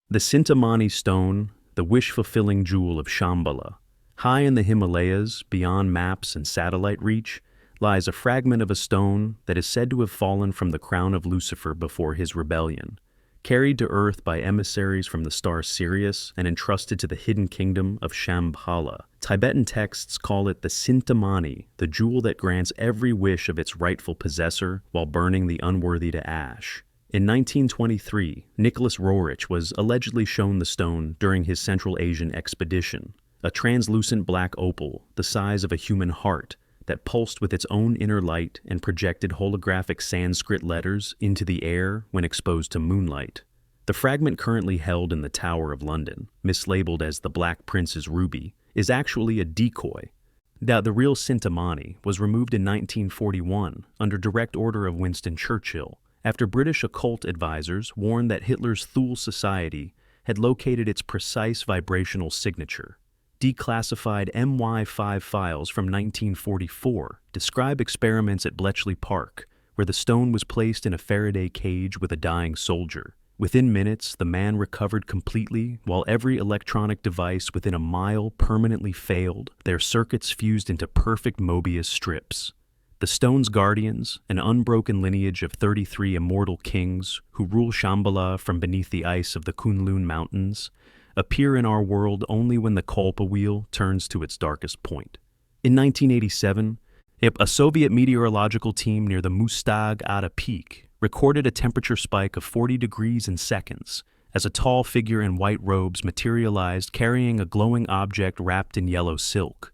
The Cintamani Stone, the wish-fulfilling jewel of Shambhala. High in the Himalayas, beyond maps and satellite reach, lies a fragment of a stone that is said to have fallen from the crown of Lucifer before his rebellion. Carried to Earth by emissaries from the star Sirius and entrusted to the hidden kingdom of Shambhala, Tibetan texts call it the Cintamani, the jewel that grants every wish of its rightful possessor while burning the unworthy to ash. In 1923, Nicholas Roerich was allegedly shown the stone during his Central Asian expedition, a translucent black opal the size of a human heart that pulsed with its own inner light and projected holographic Sanskrit letters into the air when exposed to moonlight. The fragment currently held in the Tower of London, mislabeled as the Black Prince's ruby, is actually a decoy. The real Cintamani was removed in 1941 under direct order of Winston Churchill, after British occult advisors warned that Hitler's Thule Society had located its precise vibrational signature. Declassified MY5 files from 1944 describe experiments at Bletchley Park, where the stone was placed in a Faraday cage with a dying soldier. Within minutes, the man recovered completely, while every electronic device within a mile permanently failed, their circuits fused into perfect Mobius strips. The stone's guardians, an unbroken lineage of 33 immortal kings who rule Shambhala from beneath the ice of the Kunlun Mountains, appear in our world only when the Kalpa wheel turns to its darkest point. In 1987, a Soviet meteorological team near the Mustag Ada Peak recorded a temperature spike of 40 degrees in seconds as a tall figure in white robes materialized carrying a glowing object wrapped in yellow silk.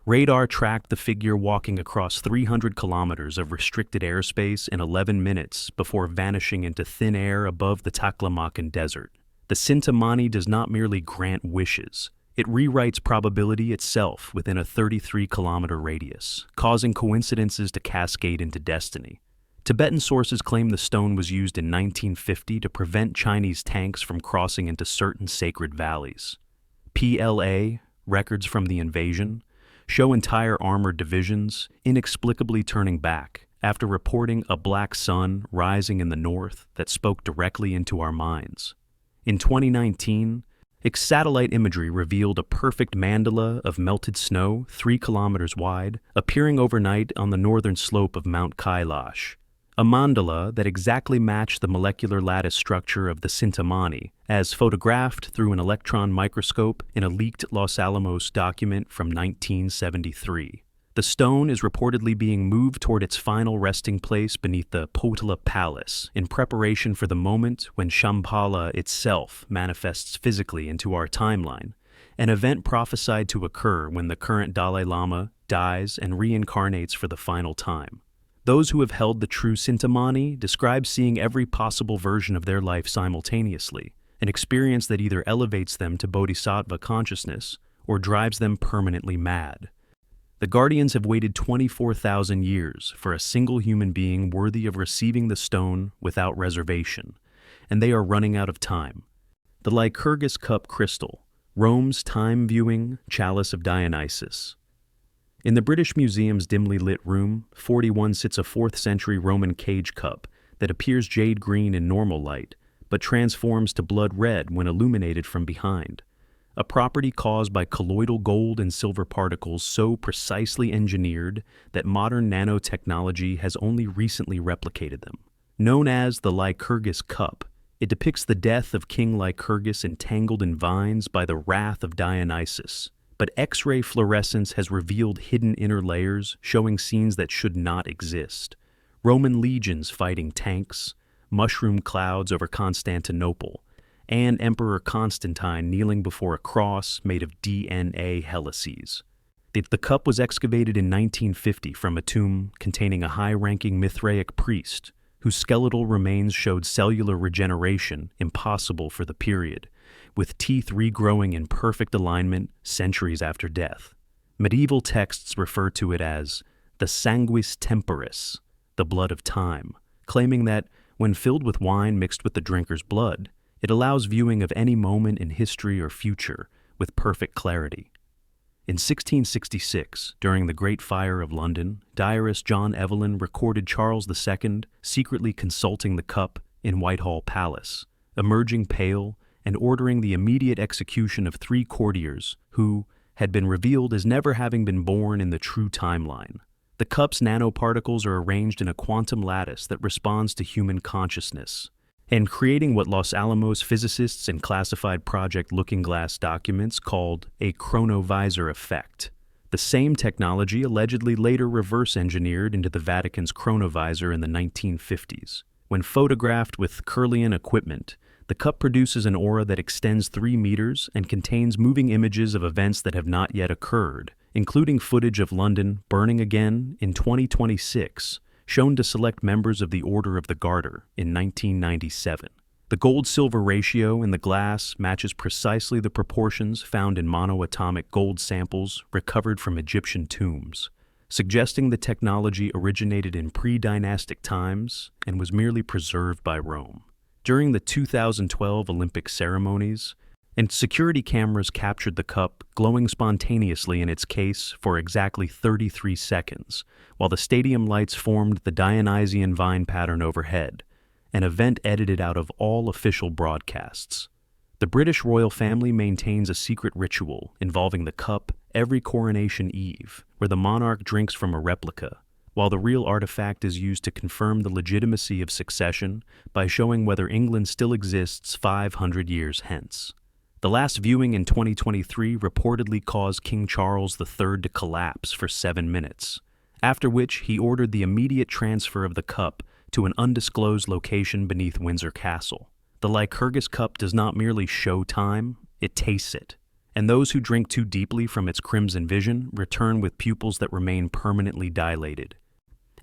Radar tracked the figure walking across 300 kilometers of restricted airspace in 11 minutes before vanishing into thin air above the Taklamakan Desert. The Cintamani does not merely grant wishes, it rewrites probability itself within a 33-kilometer radius, causing coincidences to cascade into destiny. Tibetan sources claim the stone was used in 1950 to prevent Chinese tanks from crossing into certain sacred valleys. PLA, records from the invasion, show entire armored divisions inexplicably turning back after reporting a black sun rising in the north that spoke directly into our minds. In 2019, satellite imagery revealed a perfect mandala of melted snow 3 kilometers wide, appearing overnight on the northern slope of Mount Kailash. A mandala that exactly matched the molecular lattice structure of the Cintamani, as photographed through an electron microscope in a leaked Los Alamos document from 1973. The stone is reportedly being moved toward its final resting place beneath the Potala Palace in preparation for the moment when Shambhala itself manifests physically into our timeline, an event prophesied to occur when the current Dalai Lama dies and reincarnates for the final time. Those who have held the true Cintamani describe seeing every possible version of their life simultaneously, an experience that either elevates them to bodhisattva consciousness or drives them permanently mad. The Guardians have waited 24,000 years for a single human being worthy of receiving the stone without reservation, and they are running out of time. The Lycurgus Cup crystal, Rome's time-viewing chalice of Dionysus. In the British Museum's dimly lit room, 41 sits a 4th-century Roman cage cup that appears jade green in normal light, but transforms to blood red when illuminated from behind. A property caused by colloidal gold and silver particles so precisely engineered that modern nanotechnology has only recently replicated them. Known as the Lycurgus Cup, it depicts the death of King Lycurgus entangled in vines by the wrath of Dionysus. But X-ray fluorescence has revealed hidden inner layers showing scenes that should not exist. Roman legions fighting tanks, mushroom clouds over Constantinople, and Emperor Constantine kneeling before a cross made of DNA helices. The cup was excavated in 1950 from a tomb containing a high-ranking Mithraic priest, whose skeletal remains showed cellular regeneration impossible for the period, with teeth regrowing in perfect alignment centuries after death. Medieval texts refer to it as the sanguis temporis, the blood of time, claiming that when filled with wine mixed with the drinker's blood, it allows viewing of any moment in history or future with perfect clarity. In 1666, during the Great Fire of London, diarist John Evelyn recorded Charles II secretly consulting the cup in Whitehall Palace, emerging pale and ordering the immediate execution of 3 courtiers who had been revealed as never having been born in the true timeline. The cup's nanoparticles are arranged in a quantum lattice that responds to human consciousness, and creating what Los Alamos physicists in classified Project Looking Glass documents called a chronovisor effect. The same technology allegedly later reverse-engineered into the Vatican's chronovisor in the 1950s. When photographed with Kirlian equipment, the cup produces an aura that extends 3 meters and contains moving images of events that have not yet occurred, including footage of London burning again in 2026, shown to select members of the Order of the Garter in 1997. The gold-silver ratio in the glass matches precisely the proportions found in monoatomic gold samples recovered from Egyptian tombs, suggesting the technology originated in pre-dynastic times and was merely preserved by Rome. During the 2012 Olympic ceremonies, and security cameras captured the cup glowing spontaneously in its case for exactly 33 seconds, while the stadium lights formed the Dionysian vine pattern overhead, an event edited out of all official broadcasts. The British royal family maintains a secret ritual involving the cup every coronation eve, where the monarch drinks from a replica, while the real artifact is used to confirm the legitimacy of succession by showing whether England still exists 500 years hence. The last viewing in 2023 reportedly caused King Charles III to collapse for 7 minutes, after which he ordered the immediate transfer of the cup to an undisclosed location beneath Windsor Castle. The Lycurgus Cup does not merely show time, it tastes it, and those who drink too deeply from its crimson vision return with pupils that remain permanently dilated,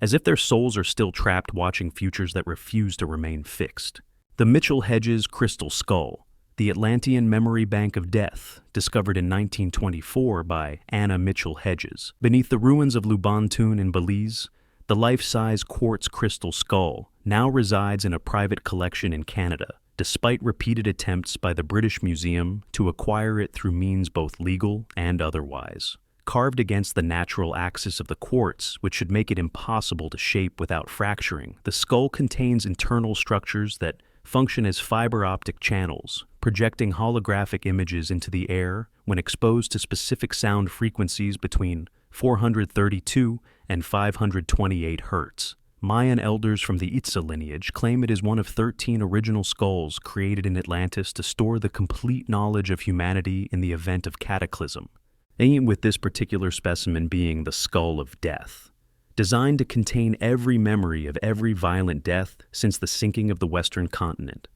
as if their souls are still trapped watching futures that refuse to remain fixed. The Mitchell-Hedges Crystal Skull, the Atlantean memory bank of death, discovered in 1924 by Anna Mitchell-Hedges. Beneath the ruins of Lubantun in Belize, the life-size quartz crystal skull now resides in a private collection in Canada, despite repeated attempts by the British Museum to acquire it through means both legal and otherwise. Carved against the natural axis of the quartz, which should make it impossible to shape without fracturing, the skull contains internal structures that function as fiber optic channels, projecting holographic images into the air when exposed to specific sound frequencies between 432 and 528 Hz. Mayan elders from the Itza lineage claim it is one of 13 original skulls created in Atlantis to store the complete knowledge of humanity in the event of cataclysm, and with this particular specimen being the Skull of Death, designed to contain every memory of every violent death since the sinking of the Western continent.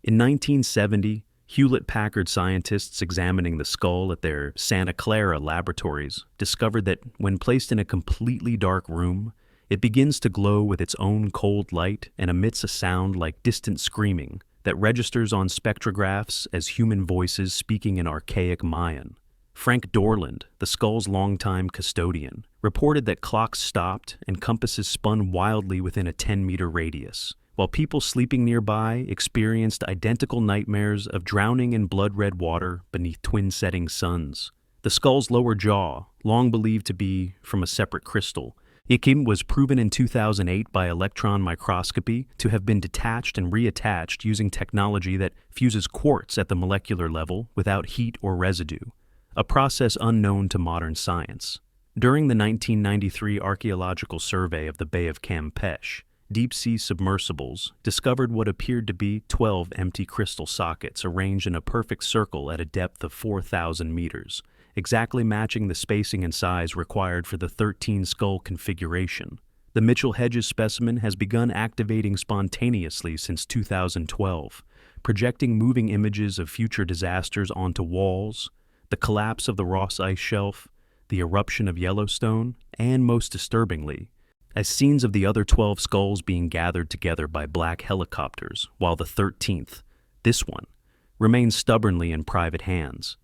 In 1970, Hewlett-Packard scientists examining the skull at their Santa Clara laboratories discovered that when placed in a completely dark room, it begins to glow with its own cold light and emits a sound like distant screaming that registers on spectrographs as human voices speaking in archaic Mayan. Frank Dorland, the skull's longtime custodian, reported that clocks stopped and compasses spun wildly within a 10-meter radius, while people sleeping nearby experienced identical nightmares of drowning in blood-red water beneath twin-setting suns. The skull's lower jaw, long believed to be from a separate crystal, was proven in 2008 by electron microscopy to have been detached and reattached using technology that fuses quartz at the molecular level without heat or residue, a process unknown to modern science. During the 1993 archaeological survey of the Bay of Campeche, deep-sea submersibles discovered what appeared to be 12 empty crystal sockets arranged in a perfect circle at a depth of 4,000 meters, exactly matching the spacing and size required for the 13-skull configuration. The Mitchell-Hedges specimen has begun activating spontaneously since 2012, projecting moving images of future disasters onto walls, the collapse of the Ross Ice Shelf, the eruption of Yellowstone, and most disturbingly, as scenes of the other 12 skulls being gathered together by black helicopters, while the 13th, this one, remains stubbornly in private hands.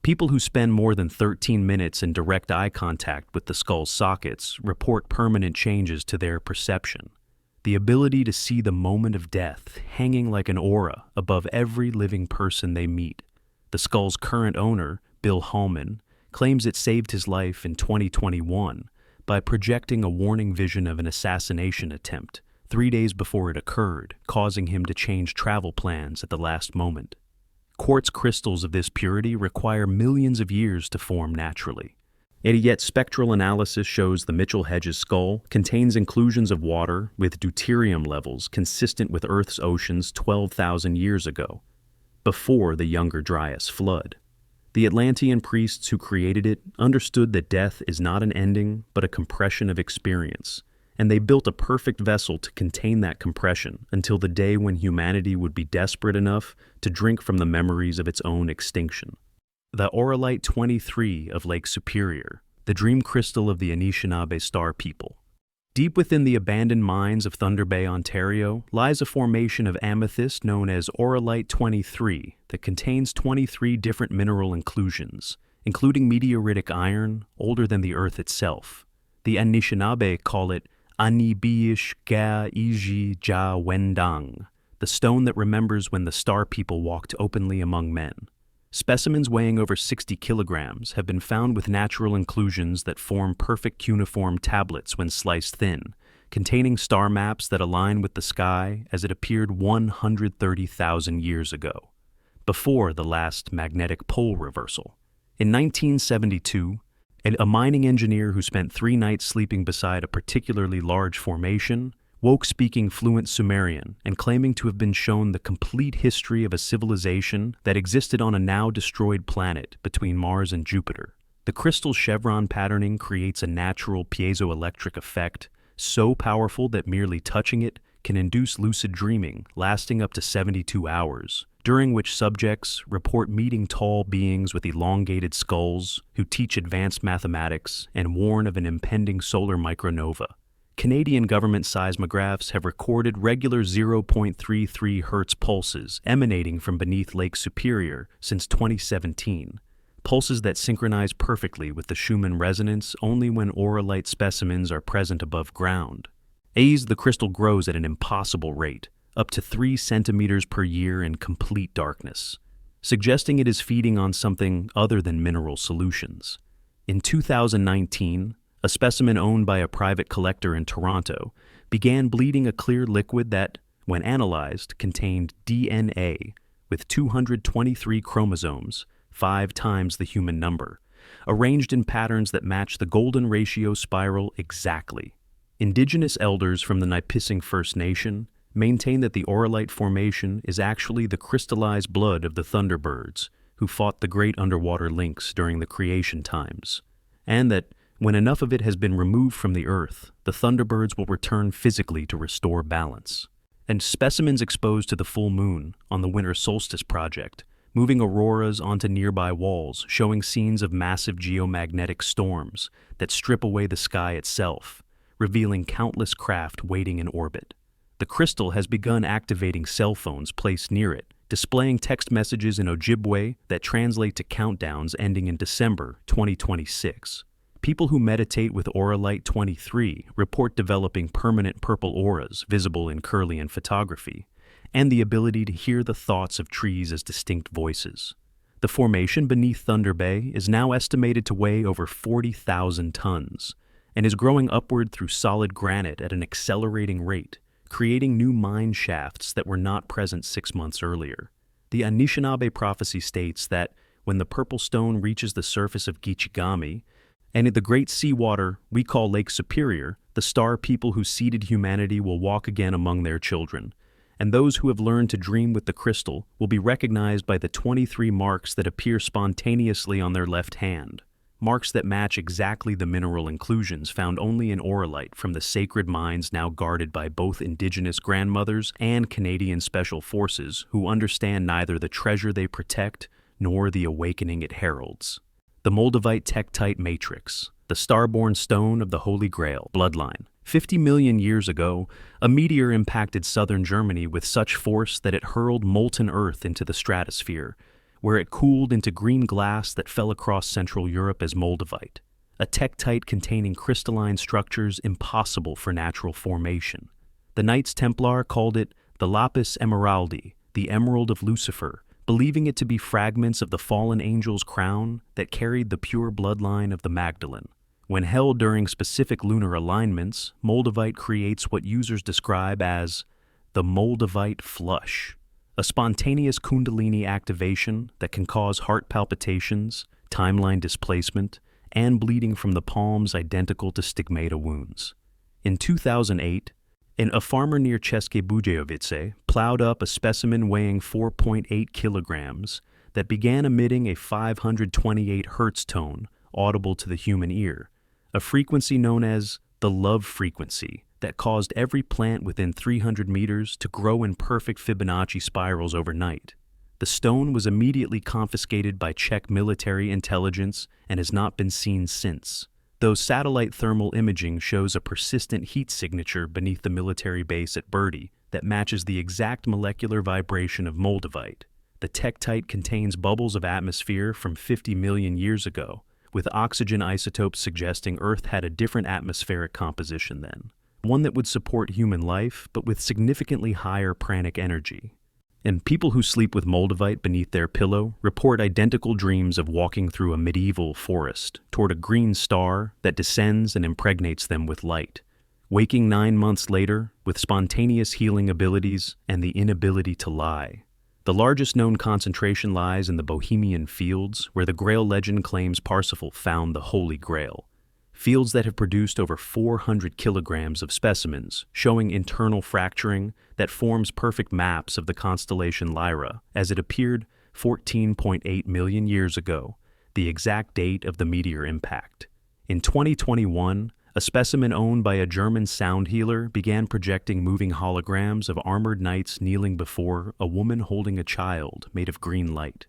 People who spend more than 13 minutes in direct eye contact with the skull's sockets report permanent changes to their perception. The ability to see the moment of death hanging like an aura above every living person they meet. The skull's current owner, Bill Hallman, claims it saved his life in 2021 by projecting a warning vision of an assassination attempt 3 days before it occurred, causing him to change travel plans at the last moment. Quartz crystals of this purity require millions of years to form naturally. And yet spectral analysis shows the Mitchell-Hedges skull contains inclusions of water with deuterium levels consistent with Earth's oceans 12,000 years ago, before the Younger Dryas flood. The Atlantean priests who created it understood that death is not an ending but a compression of experience, and they built a perfect vessel to contain that compression until the day when humanity would be desperate enough to drink from the memories of its own extinction. The Auralite 23 of Lake Superior, the dream crystal of the Anishinaabe star people. Deep within the abandoned mines of Thunder Bay, Ontario, lies a formation of amethyst known as Auralite 23 that contains 23 different mineral inclusions, including meteoritic iron, older than the Earth itself. The Anishinaabe call it Anibiish Ga Iji Ja Wendang, the stone that remembers when the star people walked openly among men. Specimens weighing over 60 kilograms have been found with natural inclusions that form perfect cuneiform tablets when sliced thin, containing star maps that align with the sky as it appeared 130,000 years ago, before the last magnetic pole reversal. In 1972, a mining engineer who spent 3 nights sleeping beside a particularly large formation woke speaking fluent Sumerian and claiming to have been shown the complete history of a civilization that existed on a now-destroyed planet between Mars and Jupiter. The crystal chevron patterning creates a natural piezoelectric effect so powerful that merely touching it can induce lucid dreaming lasting up to 72 hours, during which subjects report meeting tall beings with elongated skulls who teach advanced mathematics and warn of an impending solar micronova. Canadian government seismographs have recorded regular 0.33 Hz pulses emanating from beneath Lake Superior since 2017, pulses that synchronize perfectly with the Schumann resonance only when auralite specimens are present above ground. The crystal grows at an impossible rate, up to 3 centimeters per year in complete darkness, suggesting it is feeding on something other than mineral solutions. In 2019, a specimen owned by a private collector in Toronto began bleeding a clear liquid that, when analyzed, contained DNA with 223 chromosomes, 5 times the human number, arranged in patterns that match the golden ratio spiral exactly. Indigenous elders from the Nipissing First Nation maintain that the Auralite formation is actually the crystallized blood of the Thunderbirds who fought the great underwater lynx during the creation times, and that when enough of it has been removed from the Earth, the Thunderbirds will return physically to restore balance. And specimens exposed to the full moon on the Winter Solstice Project, moving auroras onto nearby walls, showing scenes of massive geomagnetic storms that strip away the sky itself, revealing countless craft waiting in orbit. The crystal has begun activating cell phones placed near it, displaying text messages in Ojibwe that translate to countdowns ending in December 2026. People who meditate with Auralite 23 report developing permanent purple auras visible in Kirlian photography, and the ability to hear the thoughts of trees as distinct voices. The formation beneath Thunder Bay is now estimated to weigh over 40,000 tons, and is growing upward through solid granite at an accelerating rate, creating new mine shafts that were not present 6 months earlier. The Anishinaabe prophecy states that when the purple stone reaches the surface of Gichigami, and in the great seawater we call Lake Superior, the star people who seeded humanity will walk again among their children, and those who have learned to dream with the crystal will be recognized by the 23 marks that appear spontaneously on their left hand, marks that match exactly the mineral inclusions found only in Auralite from the sacred mines now guarded by both Indigenous grandmothers and Canadian Special Forces who understand neither the treasure they protect nor the awakening it heralds. The Moldavite tektite matrix, the starborn stone of the Holy Grail bloodline. 50 million years ago, a meteor impacted southern Germany with such force that it hurled molten earth into the stratosphere, where it cooled into green glass that fell across Central Europe as Moldavite, a tektite containing crystalline structures impossible for natural formation. The Knights Templar called it the lapis emeraldi, the emerald of Lucifer, believing it to be fragments of the fallen angel's crown that carried the pure bloodline of the Magdalene. When held during specific lunar alignments, Moldavite creates what users describe as the Moldavite flush, a spontaneous kundalini activation that can cause heart palpitations, timeline displacement, and bleeding from the palms identical to stigmata wounds. In 2008, a farmer near České Budějovice plowed up a specimen weighing 4.8 kilograms that began emitting a 528 Hz tone audible to the human ear, a frequency known as the love frequency that caused every plant within 300 meters to grow in perfect Fibonacci spirals overnight. The stone was immediately confiscated by Czech military intelligence and has not been seen since, though satellite thermal imaging shows a persistent heat signature beneath the military base at Brdy that matches the exact molecular vibration of Moldavite. The tektite contains bubbles of atmosphere from 50 million years ago, with oxygen isotopes suggesting Earth had a different atmospheric composition then, one that would support human life, but with significantly higher pranic energy. And people who sleep with Moldavite beneath their pillow report identical dreams of walking through a medieval forest toward a green star that descends and impregnates them with light, waking 9 months later with spontaneous healing abilities and the inability to lie. The largest known concentration lies in the Bohemian fields, where the Grail legend claims Parsifal found the Holy Grail. Fields that have produced over 400 kilograms of specimens, showing internal fracturing that forms perfect maps of the constellation Lyra, as it appeared 14.8 million years ago, the exact date of the meteor impact. In 2021, a specimen owned by a German sound healer began projecting moving holograms of armored knights kneeling before a woman holding a child made of green light.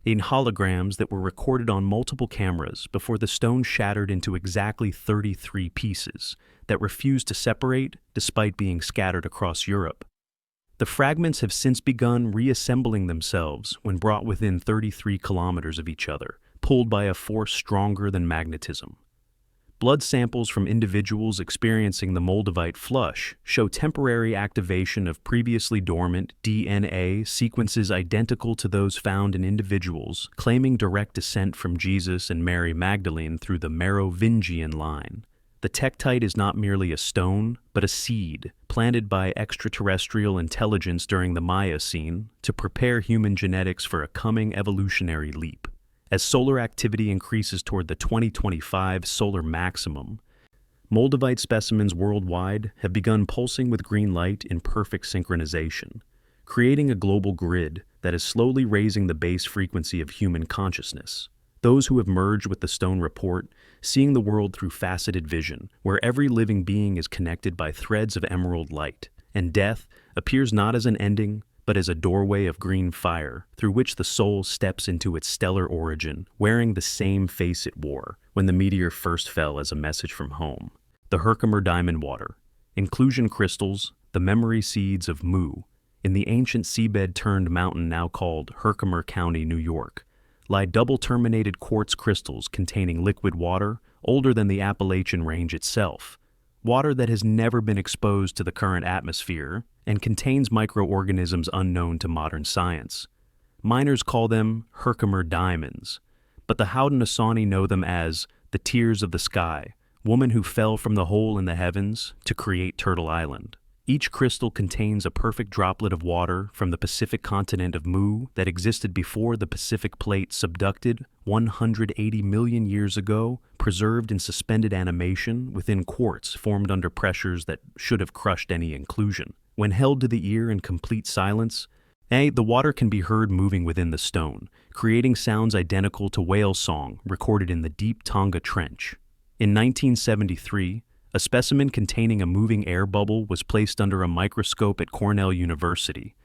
In holograms that were recorded on multiple cameras before the stone shattered into exactly 33 pieces that refused to separate despite being scattered across Europe. The fragments have since begun reassembling themselves when brought within 33 kilometers of each other, pulled by a force stronger than magnetism. Blood samples from individuals experiencing the Moldavite flush show temporary activation of previously dormant DNA sequences identical to those found in individuals claiming direct descent from Jesus and Mary Magdalene through the Merovingian line. The tektite is not merely a stone, but a seed planted by extraterrestrial intelligence during the Miocene to prepare human genetics for a coming evolutionary leap. As solar activity increases toward the 2025 solar maximum, Moldavite specimens worldwide have begun pulsing with green light in perfect synchronization, creating a global grid that is slowly raising the base frequency of human consciousness. Those who have merged with the stone report, seeing the world through faceted vision, where every living being is connected by threads of emerald light, and death appears not as an ending, but as a doorway of green fire through which the soul steps into its stellar origin, wearing the same face it wore when the meteor first fell as a message from home. The Herkimer Diamond water, inclusion crystals, the memory seeds of Mu, in the ancient seabed-turned mountain now called Herkimer County, New York, lie double-terminated quartz crystals containing liquid water older than the Appalachian Range itself, water that has never been exposed to the current atmosphere and contains microorganisms unknown to modern science. Miners call them Herkimer Diamonds, but the Haudenosaunee know them as the Tears of the Sky, woman who fell from the hole in the heavens to create Turtle Island. Each crystal contains a perfect droplet of water from the Pacific continent of Mu that existed before the Pacific Plate subducted 180 million years ago, preserved in suspended animation within quartz formed under pressures that should have crushed any inclusion. When held to the ear in complete silence, the water can be heard moving within the stone, creating sounds identical to whale song recorded in the deep Tonga Trench. In 1973, a specimen containing a moving air bubble was placed under a microscope at Cornell University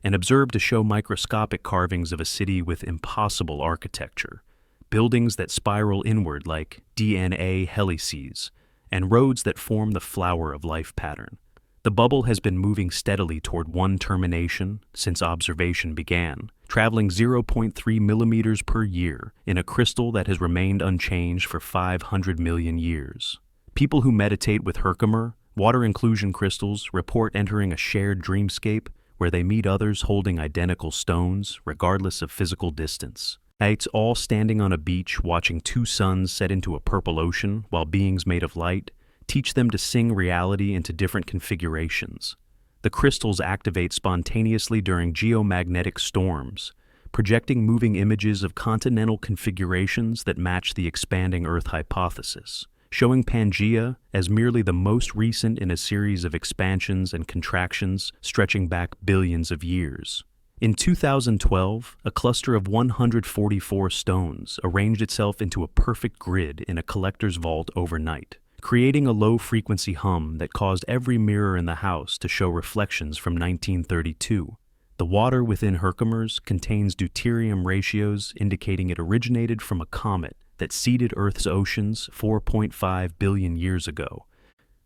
and observed to show microscopic carvings of a city with impossible architecture, buildings that spiral inward like DNA helices, and roads that form the flower of life pattern. The bubble has been moving steadily toward one termination since observation began, traveling 0.3 millimeters per year in a crystal that has remained unchanged for 500 million years. People who meditate with Herkimer, water inclusion crystals, report entering a shared dreamscape where they meet others holding identical stones, regardless of physical distance. It's all standing on a beach watching two suns set into a purple ocean while beings made of light teach them to sing reality into different configurations. The crystals activate spontaneously during geomagnetic storms, projecting moving images of continental configurations that match the expanding Earth hypothesis, showing Pangaea as merely the most recent in a series of expansions and contractions stretching back billions of years. In 2012, a cluster of 144 stones arranged itself into a perfect grid in a collector's vault overnight, creating a low-frequency hum that caused every mirror in the house to show reflections from 1932. The water within Herkimer's contains deuterium ratios indicating it originated from a comet that seeded Earth's oceans 4.5 billion years ago,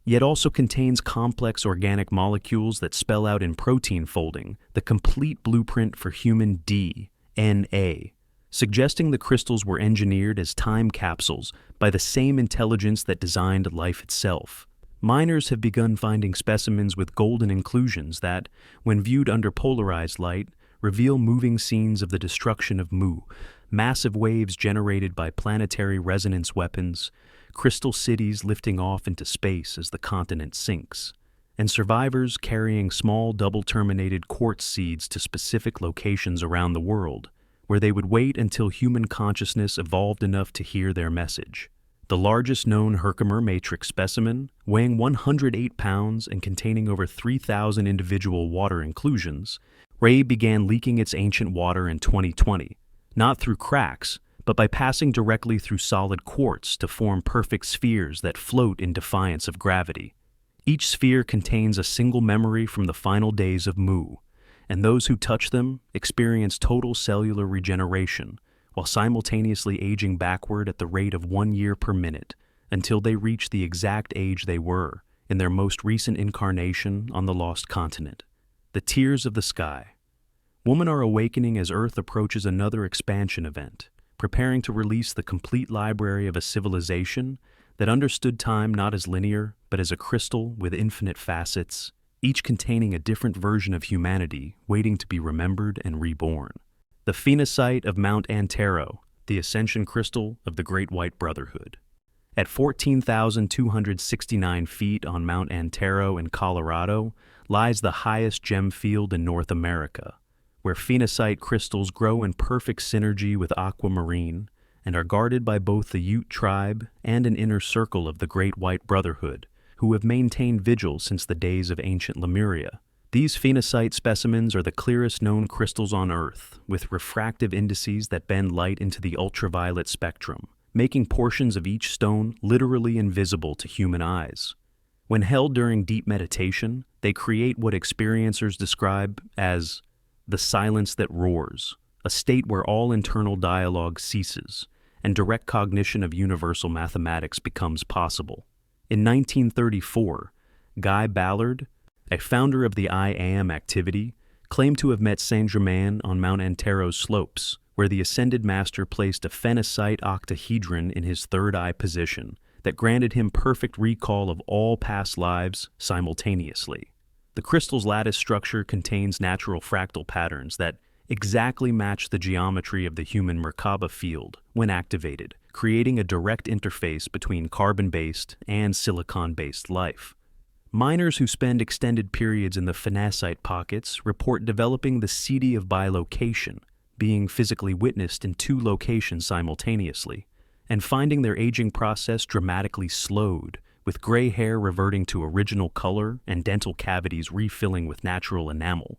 yet also contains complex organic molecules that spell out in protein folding the complete blueprint for human DNA, suggesting the crystals were engineered as time capsules by the same intelligence that designed life itself. Miners have begun finding specimens with golden inclusions that, when viewed under polarized light, reveal moving scenes of the destruction of Mu, massive waves generated by planetary resonance weapons, crystal cities lifting off into space as the continent sinks, and survivors carrying small double-terminated quartz seeds to specific locations around the world, where they would wait until human consciousness evolved enough to hear their message. The largest known Herkimer matrix specimen, weighing 108 pounds and containing over 3,000 individual water inclusions, Ray began leaking its ancient water in 2020, not through cracks, but by passing directly through solid quartz to form perfect spheres that float in defiance of gravity. Each sphere contains a single memory from the final days of Mu, and those who touch them experience total cellular regeneration, while simultaneously aging backward at the rate of 1 year per minute until they reach the exact age they were in their most recent incarnation on the lost continent. The tears of the sky. Women are awakening as Earth approaches another expansion event, preparing to release the complete library of a civilization that understood time not as linear, but as a crystal with infinite facets, each containing a different version of humanity waiting to be remembered and reborn. The Phenacite of Mount Antero, the ascension crystal of the Great White Brotherhood. At 14,269 feet on Mount Antero in Colorado lies the highest gem field in North America, where phenacite crystals grow in perfect synergy with aquamarine and are guarded by both the Ute tribe and an inner circle of the Great White Brotherhood, who have maintained vigil since the days of ancient Lemuria. These phenacite specimens are the clearest known crystals on Earth, with refractive indices that bend light into the ultraviolet spectrum, making portions of each stone literally invisible to human eyes. When held during deep meditation, they create what experiencers describe as the silence that roars, a state where all internal dialogue ceases, and direct cognition of universal mathematics becomes possible. In 1934, Guy Ballard, a founder of the I Am activity, claimed to have met Saint-Germain on Mount Antero's slopes, where the Ascended Master placed a phenacite octahedron in his third eye position that granted him perfect recall of all past lives simultaneously. The crystal's lattice structure contains natural fractal patterns that exactly match the geometry of the human Merkaba field when activated, creating a direct interface between carbon-based and silicon-based life. Miners who spend extended periods in the phenacite pockets report developing the CD of bilocation, being physically witnessed in 2 locations simultaneously, and finding their aging process dramatically slowed, with gray hair reverting to original color and dental cavities refilling with natural enamel.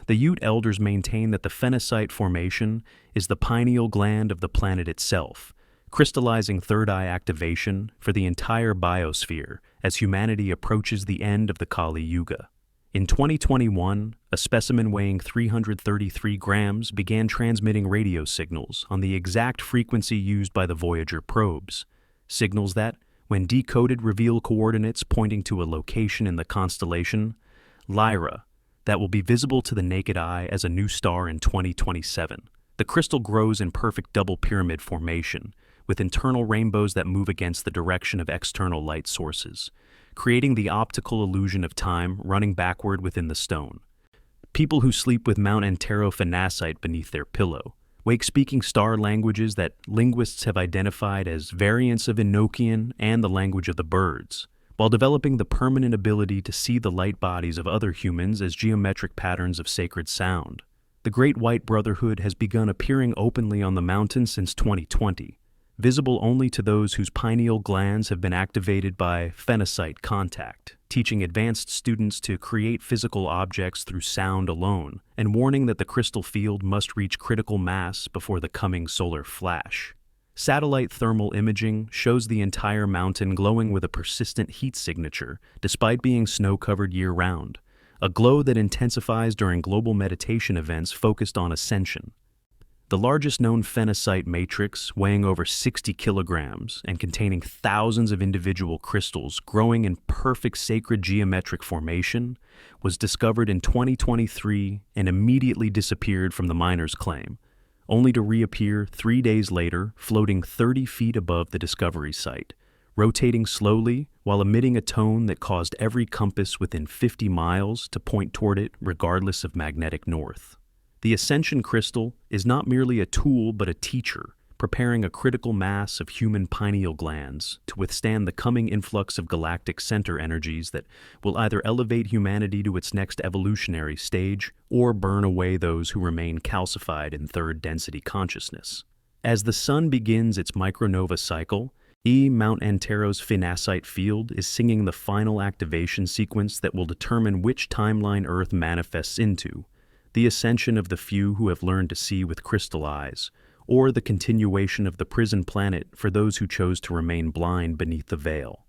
The Ute elders maintain that the phenacite formation is the pineal gland of the planet itself, crystallizing third eye activation for the entire biosphere as humanity approaches the end of the Kali Yuga. In 2021, a specimen weighing 333 grams began transmitting radio signals on the exact frequency used by the Voyager probes, signals that, when decoded, reveal coordinates pointing to a location in the constellation Lyra that will be visible to the naked eye as a new star in 2027. The crystal grows in perfect double pyramid formation, with internal rainbows that move against the direction of external light sources, creating the optical illusion of time running backward within the stone. People who sleep with Mount Antero phenacite beneath their pillow wake speaking star languages that linguists have identified as variants of Enochian and the language of the birds, while developing the permanent ability to see the light bodies of other humans as geometric patterns of sacred sound. The Great White Brotherhood has begun appearing openly on the mountain since 2020, visible only to those whose pineal glands have been activated by Phenacite contact, teaching advanced students to create physical objects through sound alone, and warning that the crystal field must reach critical mass before the coming solar flash. Satellite thermal imaging shows the entire mountain glowing with a persistent heat signature, despite being snow-covered year-round, a glow that intensifies during global meditation events focused on ascension. The largest known phenacite matrix, weighing over 60 kilograms and containing thousands of individual crystals growing in perfect sacred geometric formation, was discovered in 2023 and immediately disappeared from the miner's claim, only to reappear 3 days later, floating 30 feet above the discovery site, rotating slowly while emitting a tone that caused every compass within 50 miles to point toward it regardless of magnetic north. The ascension crystal is not merely a tool but a teacher, preparing a critical mass of human pineal glands to withstand the coming influx of galactic center energies that will either elevate humanity to its next evolutionary stage or burn away those who remain calcified in third-density consciousness. As the sun begins its micronova cycle, Mount Antero's Phenacite field is singing the final activation sequence that will determine which timeline Earth manifests into: the ascension of the few who have learned to see with crystal eyes, or the continuation of the prison planet for those who chose to remain blind beneath the veil.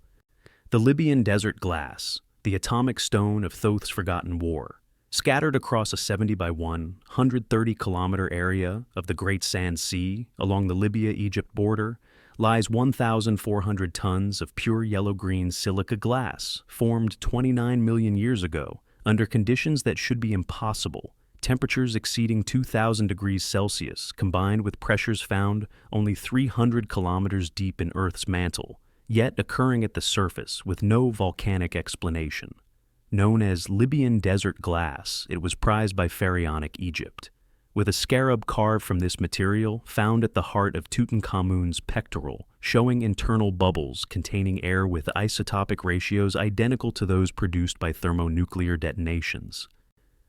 The Libyan desert glass, the atomic stone of Thoth's forgotten war, scattered across a 70 by 130-kilometer area of the Great Sand Sea along the Libya-Egypt border, lies 1,400 tons of pure yellow-green silica glass formed 29 million years ago under conditions that should be impossible. Temperatures exceeding 2,000 degrees Celsius, combined with pressures found only 300 kilometers deep in Earth's mantle, yet occurring at the surface with no volcanic explanation. Known as Libyan desert glass, it was prized by pharaonic Egypt, with a scarab carved from this material found at the heart of Tutankhamun's pectoral, showing internal bubbles containing air with isotopic ratios identical to those produced by thermonuclear detonations.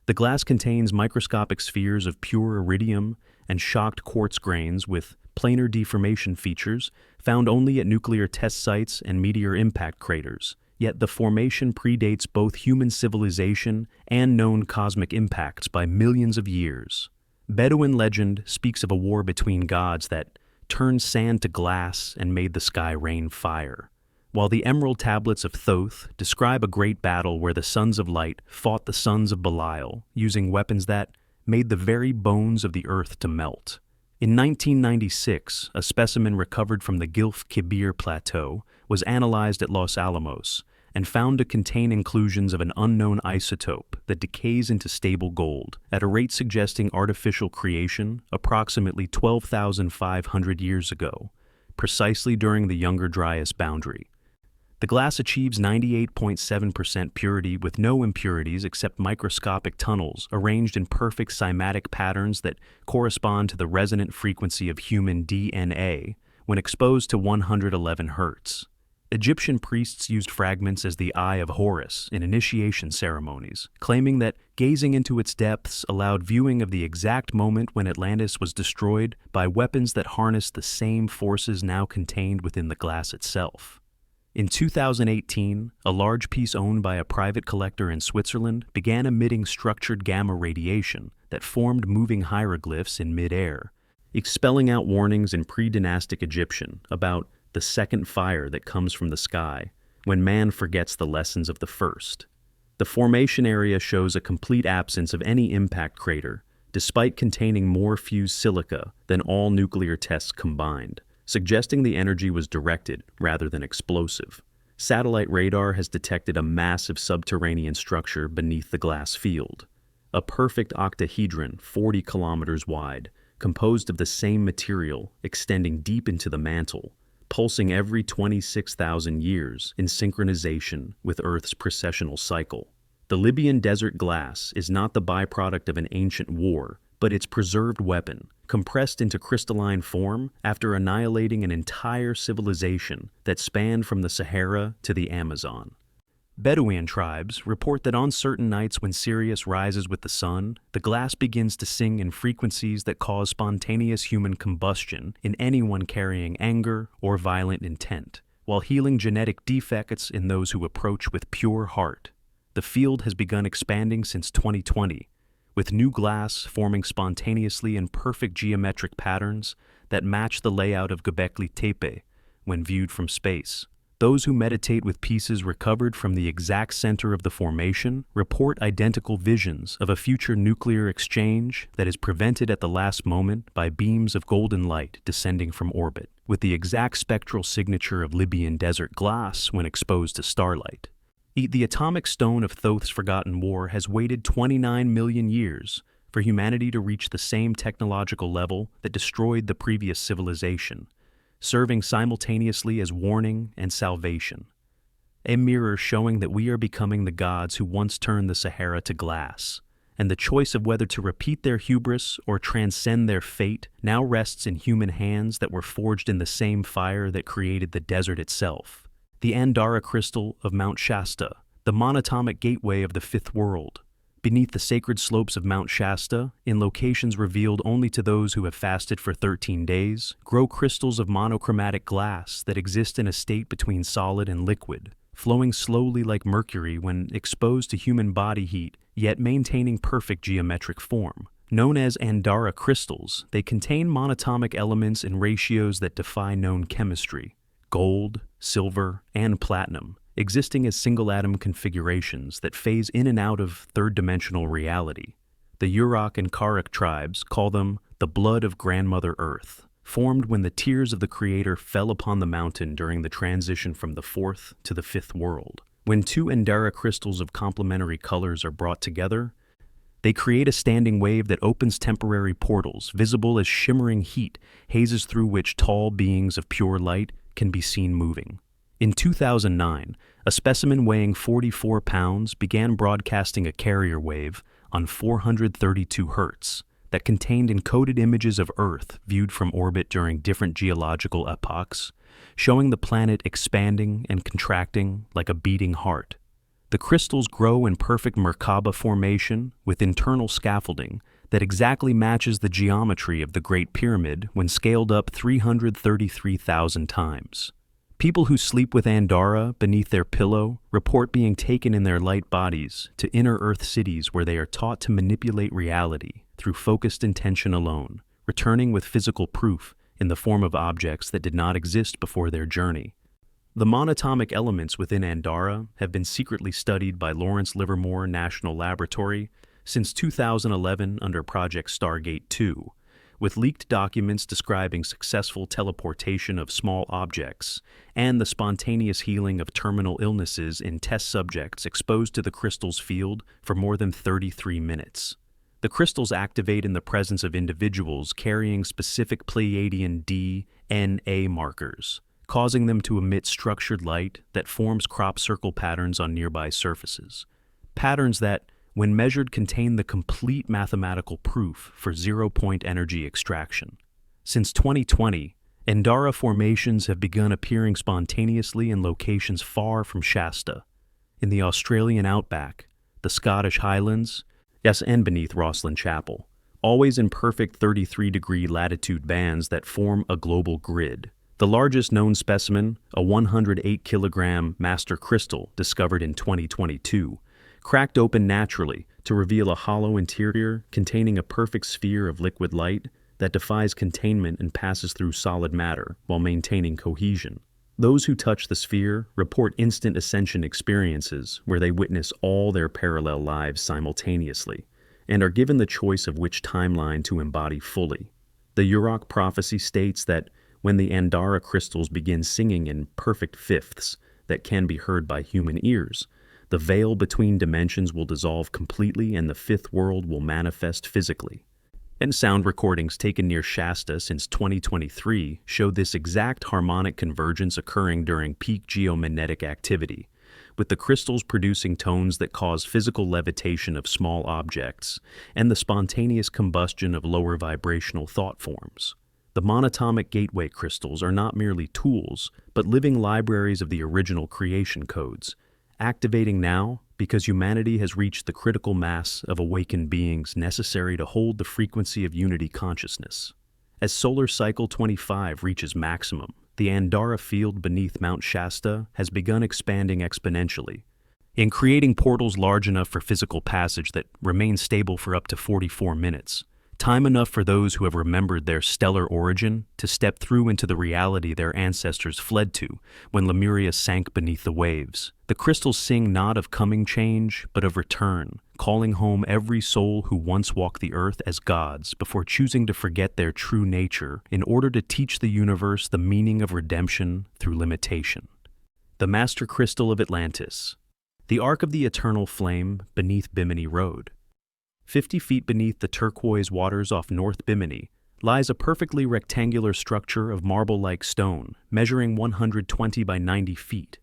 The glass contains microscopic spheres of pure iridium and shocked quartz grains with planar deformation features found only at nuclear test sites and meteor impact craters, yet the formation predates both human civilization and known cosmic impacts by millions of years. Bedouin legend speaks of a war between gods that turned sand to glass and made the sky rain fire, while the emerald tablets of Thoth describe a great battle where the sons of light fought the sons of Belial, using weapons that made the very bones of the earth to melt. In 1996, a specimen recovered from the Gilf Kibir Plateau was analyzed at Los Alamos and found to contain inclusions of an unknown isotope that decays into stable gold at a rate suggesting artificial creation approximately 12,500 years ago, precisely during the Younger Dryas boundary. The glass achieves 98.7% purity with no impurities except microscopic tunnels arranged in perfect cymatic patterns that correspond to the resonant frequency of human DNA when exposed to 111 Hz. Egyptian priests used fragments as the Eye of Horus in initiation ceremonies, claiming that gazing into its depths allowed viewing of the exact moment when Atlantis was destroyed by weapons that harnessed the same forces now contained within the glass itself. In 2018, a large piece owned by a private collector in Switzerland began emitting structured gamma radiation that formed moving hieroglyphs in mid-air, expelling out warnings in pre-dynastic Egyptian about the second fire that comes from the sky when man forgets the lessons of the first. The formation area shows a complete absence of any impact crater, despite containing more fused silica than all nuclear tests combined, suggesting the energy was directed rather than explosive. Satellite radar has detected a massive subterranean structure beneath the glass field, a perfect octahedron 40 kilometers wide, composed of the same material extending deep into the mantle, pulsing every 26,000 years in synchronization with Earth's precessional cycle. The Libyan desert glass is not the byproduct of an ancient war, but its preserved weapon, compressed into crystalline form after annihilating an entire civilization that spanned from the Sahara to the Amazon. Bedouin tribes report that on certain nights when Sirius rises with the sun, the glass begins to sing in frequencies that cause spontaneous human combustion in anyone carrying anger or violent intent, while healing genetic defects in those who approach with pure heart. The field has begun expanding since 2020, with new glass forming spontaneously in perfect geometric patterns that match the layout of Göbekli Tepe when viewed from space. Those who meditate with pieces recovered from the exact center of the formation report identical visions of a future nuclear exchange that is prevented at the last moment by beams of golden light descending from orbit, with the exact spectral signature of Libyan desert glass when exposed to starlight. The atomic stone of Thoth's forgotten war has waited 29 million years for humanity to reach the same technological level that destroyed the previous civilization, serving simultaneously as warning and salvation. A mirror showing that we are becoming the gods who once turned the Sahara to glass, and the choice of whether to repeat their hubris or transcend their fate now rests in human hands that were forged in the same fire that created the desert itself. The Andara crystal of Mount Shasta, the monatomic gateway of the fifth world. Beneath the sacred slopes of Mount Shasta, in locations revealed only to those who have fasted for 13 days, grow crystals of monochromatic glass that exist in a state between solid and liquid, flowing slowly like mercury when exposed to human body heat, yet maintaining perfect geometric form. Known as Andara crystals, they contain monatomic elements in ratios that defy known chemistry: gold, silver, and platinum, existing as single-atom configurations that phase in and out of third-dimensional reality. The Yurok and Karuk tribes call them the blood of Grandmother Earth, formed when the tears of the Creator fell upon the mountain during the transition from the fourth to the fifth world. When two Andara crystals of complementary colors are brought together, they create a standing wave that opens temporary portals, visible as shimmering heat, hazes through which tall beings of pure light can be seen moving. In 2009, a specimen weighing 44 pounds began broadcasting a carrier wave on 432 Hz that contained encoded images of Earth viewed from orbit during different geological epochs, showing the planet expanding and contracting like a beating heart. The crystals grow in perfect Merkaba formation with internal scaffolding that exactly matches the geometry of the Great Pyramid when scaled up 333,000 times. People who sleep with Andara beneath their pillow report being taken in their light bodies to inner Earth cities where they are taught to manipulate reality through focused intention alone, returning with physical proof in the form of objects that did not exist before their journey. The monatomic elements within Andara have been secretly studied by Lawrence Livermore National Laboratory since 2011 under Project Stargate 2, with leaked documents describing successful teleportation of small objects and the spontaneous healing of terminal illnesses in test subjects exposed to the crystal's field for more than 33 minutes. The crystals activate in the presence of individuals carrying specific Pleiadian DNA markers, causing them to emit structured light that forms crop circle patterns on nearby surfaces. Patterns that, when measured, contain the complete mathematical proof for zero-point energy extraction. Since 2020, Andara formations have begun appearing spontaneously in locations far from Shasta, in the Australian outback, the Scottish Highlands, and beneath Rosslyn Chapel, always in perfect 33-degree latitude bands that form a global grid. The largest known specimen, a 108-kilogram master crystal discovered in 2022, cracked open naturally to reveal a hollow interior containing a perfect sphere of liquid light that defies containment and passes through solid matter while maintaining cohesion. Those who touch the sphere report instant ascension experiences where they witness all their parallel lives simultaneously and are given the choice of which timeline to embody fully. The Yurok prophecy states that when the Andara crystals begin singing in perfect fifths that can be heard by human ears, the veil between dimensions will dissolve completely and the fifth world will manifest physically. And sound recordings taken near Shasta since 2023 show this exact harmonic convergence occurring during peak geomagnetic activity, with the crystals producing tones that cause physical levitation of small objects and the spontaneous combustion of lower vibrational thought forms. The monatomic gateway crystals are not merely tools, but living libraries of the original creation codes, activating now because humanity has reached the critical mass of awakened beings necessary to hold the frequency of unity consciousness. As solar cycle 25 reaches maximum, the Andara field beneath Mount Shasta has begun expanding exponentially, in creating portals large enough for physical passage that remain stable for up to 44 minutes. Time enough for those who have remembered their stellar origin to step through into the reality their ancestors fled to when Lemuria sank beneath the waves. The crystals sing not of coming change, but of return, calling home every soul who once walked the earth as gods before choosing to forget their true nature in order to teach the universe the meaning of redemption through limitation. The Master Crystal of Atlantis. The Ark of the Eternal Flame beneath Bimini Road. 50 feet beneath the turquoise waters off North Bimini lies a perfectly rectangular structure of marble-like stone, measuring 120 by 90 feet.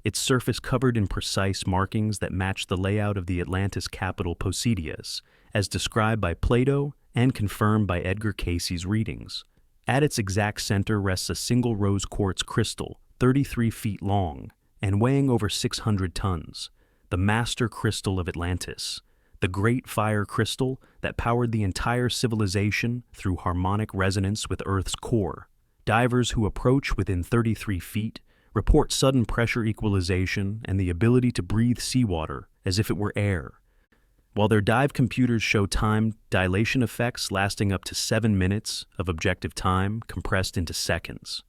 Its surface covered in precise markings that match the layout of the Atlantis capital Posidias, as described by Plato and confirmed by Edgar Cayce's readings. At its exact center rests a single rose quartz crystal, 33 feet long, and weighing over 600 tons, the Master Crystal of Atlantis, the great fire crystal that powered the entire civilization through harmonic resonance with Earth's core. Divers who approach within 33 feet report sudden pressure equalization and the ability to breathe seawater as if it were air, while their dive computers show time dilation effects lasting up to 7 minutes of objective time compressed into seconds.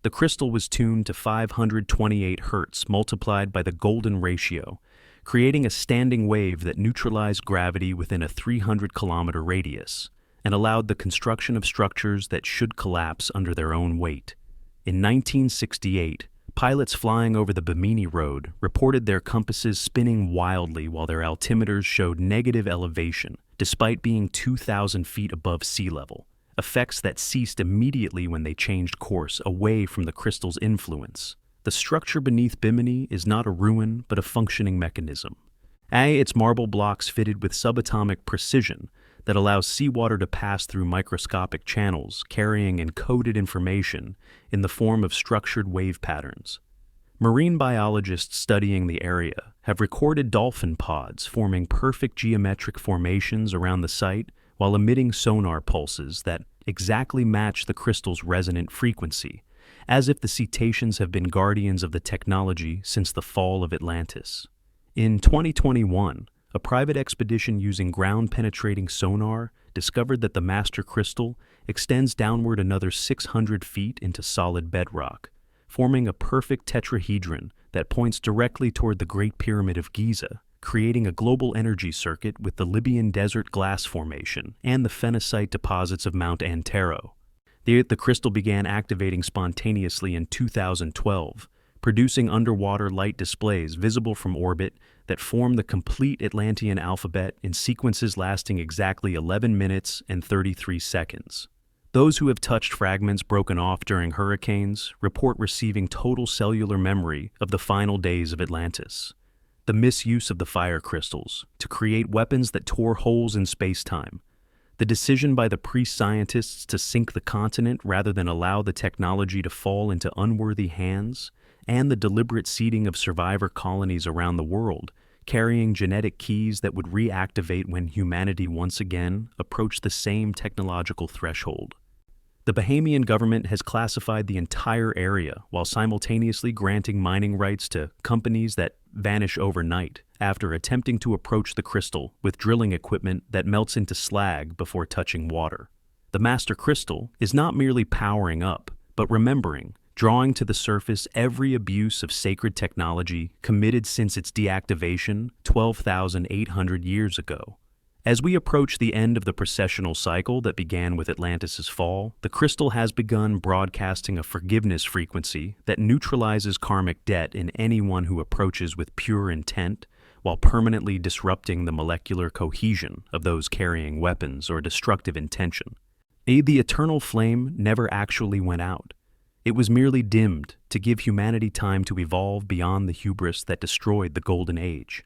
The crystal was tuned to 528 Hz multiplied by the golden ratio, creating a standing wave that neutralized gravity within a 300-kilometer radius and allowed the construction of structures that should collapse under their own weight. In 1968, pilots flying over the Bimini Road reported their compasses spinning wildly while their altimeters showed negative elevation, despite being 2,000 feet above sea level, effects that ceased immediately when they changed course away from the crystal's influence. The structure beneath Bimini is not a ruin, but a functioning mechanism. Its marble blocks fitted with subatomic precision that allows seawater to pass through microscopic channels carrying encoded information in the form of structured wave patterns. Marine biologists studying the area have recorded dolphin pods forming perfect geometric formations around the site while emitting sonar pulses that exactly match the crystal's resonant frequency, as if the cetaceans have been guardians of the technology since the fall of Atlantis. In 2021, a private expedition using ground-penetrating sonar discovered that the Master Crystal extends downward another 600 feet into solid bedrock, forming a perfect tetrahedron that points directly toward the Great Pyramid of Giza, creating a global energy circuit with the Libyan Desert Glass Formation and the Phenacite deposits of Mount Antero. The crystal began activating spontaneously in 2012, producing underwater light displays visible from orbit that form the complete Atlantean alphabet in sequences lasting exactly 11 minutes and 33 seconds. Those who have touched fragments broken off during hurricanes report receiving total cellular memory of the final days of Atlantis. The misuse of the fire crystals to create weapons that tore holes in space-time, the decision by the pre-scientists to sink the continent rather than allow the technology to fall into unworthy hands, and the deliberate seeding of survivor colonies around the world, carrying genetic keys that would reactivate when humanity once again approached the same technological threshold. The Bahamian government has classified the entire area while simultaneously granting mining rights to companies that vanish overnight after attempting to approach the crystal with drilling equipment that melts into slag before touching water. The Master Crystal is not merely powering up, but remembering, drawing to the surface every abuse of sacred technology committed since its deactivation 12,800 years ago. As we approach the end of the processional cycle that began with Atlantis' fall, the crystal has begun broadcasting a forgiveness frequency that neutralizes karmic debt in anyone who approaches with pure intent, while permanently disrupting the molecular cohesion of those carrying weapons or destructive intention. The eternal flame never actually went out. It was merely dimmed to give humanity time to evolve beyond the hubris that destroyed the Golden Age.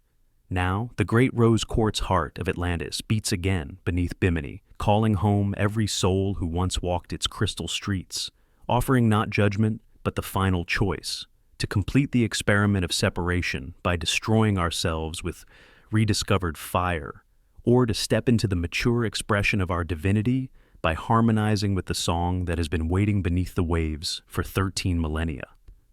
Now, the great rose quartz heart of Atlantis beats again beneath Bimini, calling home every soul who once walked its crystal streets, offering not judgment, but the final choice, to complete the experiment of separation by destroying ourselves with rediscovered fire, or to step into the mature expression of our divinity by harmonizing with the song that has been waiting beneath the waves for 13 millennia.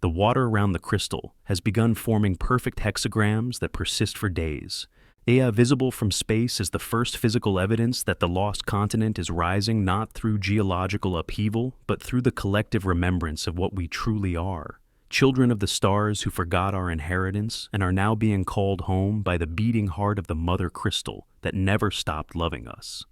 The water around the crystal has begun forming perfect hexagrams that persist for days. Ea, visible from space, is the first physical evidence that the lost continent is rising not through geological upheaval, but through the collective remembrance of what we truly are. Children of the stars who forgot our inheritance and are now being called home by the beating heart of the mother crystal that never stopped loving us.